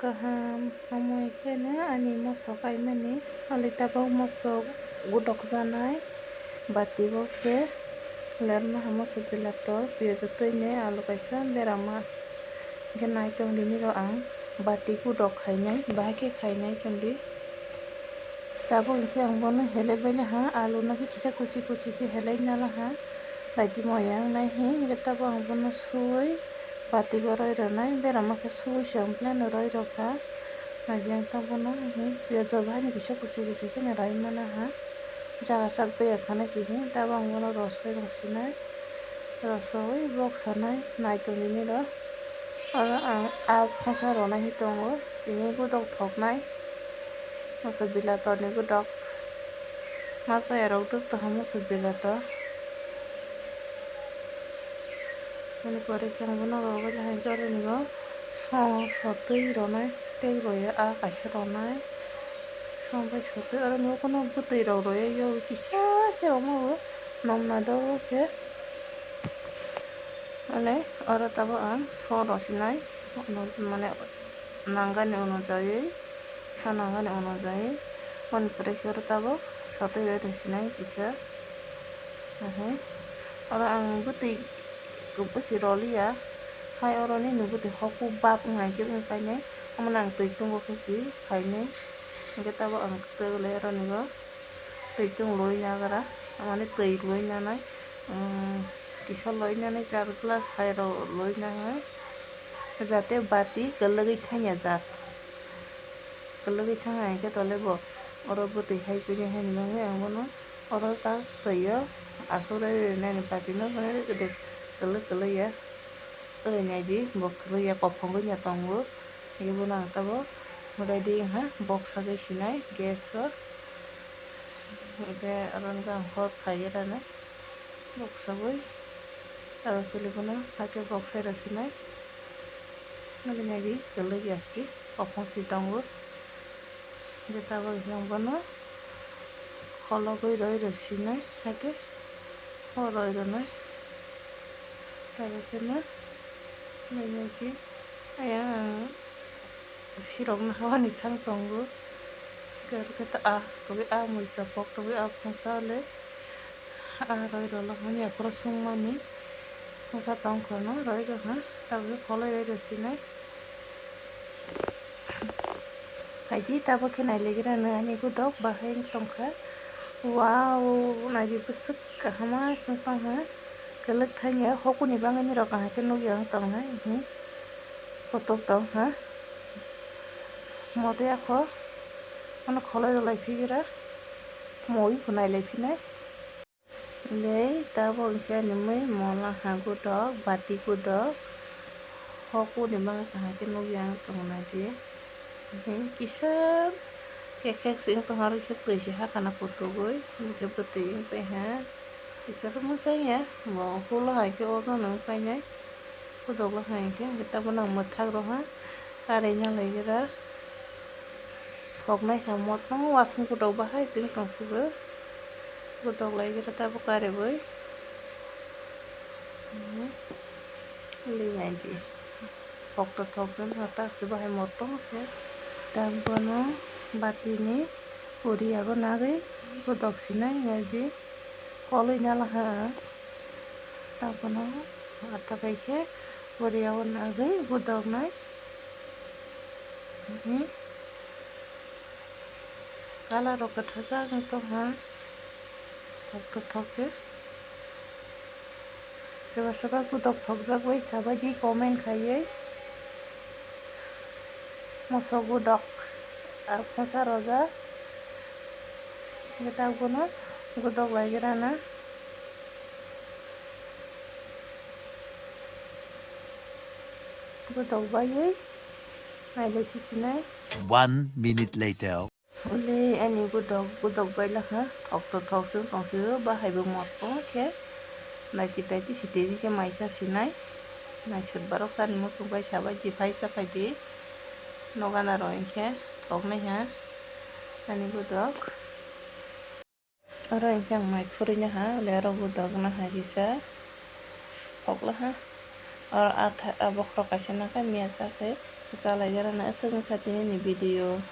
kaham hamui kene ani moso kaimani alitabok moso gudok janai bati bo ke lerma ha moso pilator piyajo toine alu kaisa berama ke naitong dini ro ang bati gudok khainai bahai khainai tondi tabo ingke ang bono helai baila ha alu naki kisa kuchi kuchi ke helai nala ha laiti moyang nai hi ingke tabo ang bono sui bati go roi ronai berama ke sui sam plano roi rokha nagyang tabono hi piyajo bahai ni kisa kuchi kuchi ke rai mana ha jaga sak beya khana sihi tabo ang bono rosoi rongsinai rosoi bok sanai naitong dini ro oro ang phosa ronai hi tongo tini gudok thoknai moso bilator ni gudok masa erok tuk to ha moso bilator mani pore ke ang bono rogo jahai gore ni go sotui ronai tei roye a kaisa ronai sombai sotui oro ni kono butui rok roye yo kisa ke romo nomna do ke mane oro tabo ang so rosinai mane nangani onujai sanangani onujai mani pore ke oro tabo sotui roi rongsinai kisa oro ang butui kubusi rolia hai oro ni butui hoku bab ngai ke kainai amana ang tui tungo kesi kainai ingke tabo ang tole oro ni go tui tung loi nagara mane tui loi nanai kisa loi nanai 4 glass hai ro loi nangai jate bati kologoi thanya jat kologoi thanga ingke tole bo oro butui hai pini hai nangai ang bono oro ta tuio asure nani bati no mane gede koloi ya oi nai di bok ruya kopong nya tongo ibo na tabo ready ha box sagai sinai gas o de aron ga hot khaira na box sagoi aro telefono hake box ai rasinai nali nai di koloi asi kopong si tongo de tabo yang bono hologoi roi rasinai hake roi ronai tabo kena lagi ayang sirok na hawani thang tongo gar kata tobe mui kapok tobe phosale roi rolo hani akro sungmani phosa tong kono roi ro ha tabe kholoi roi rasinai haji tabo ke nai legira na ani gudok bahai tongkha wow nai busuk kahama tong ha kelek thanya hokuni bangani ro kahai ke nugi ang tong hai kotok tong ha mode ako ano kholoi ro lai figira moi phunai lai phinai lei tabo ingke nimoi mola ha gudok bati gudok hokuni bang kahai ke nugi ang tong nai di kisar kek sing tong hari se tui se hakana putugoi ke putui pe ha kisar musai ya mo hula hai ke ojon ang painai gudok la hai ke tabo nang mathak ro ha kare nya laigira thoknai ha motno wasung gudok bahai sing tong sibo gudok laigira tabo kare boi lingai di thok to thok den hata se bahai motong ke tabono batini puri ago nagai gudok sinai ngai di koloi nala ha tabono ata kaike puri ago nagai gudok nai kala ro kathaja to ha thok to thok ke soba soba gudok thokjak bai sabaji comment khaiye moso gudok phosa roja geta bono gudok laigira na gudok baiye nailai pisinai 1 minute later. ule ani gudok baila ha thok to thok sung tongsu bahai bo motto ke naiti taiti siteri ke maisa sinai naisut barok sani muchung bai sabai di phaisa pai di nogana ro ingke thoknai ha ani gudok oro ingke ang mai phurui na ha ule oro gudok na ha kisa thokla ha oro bokhro kaisa na ka miya chake Salah gara na asal ngkati ni video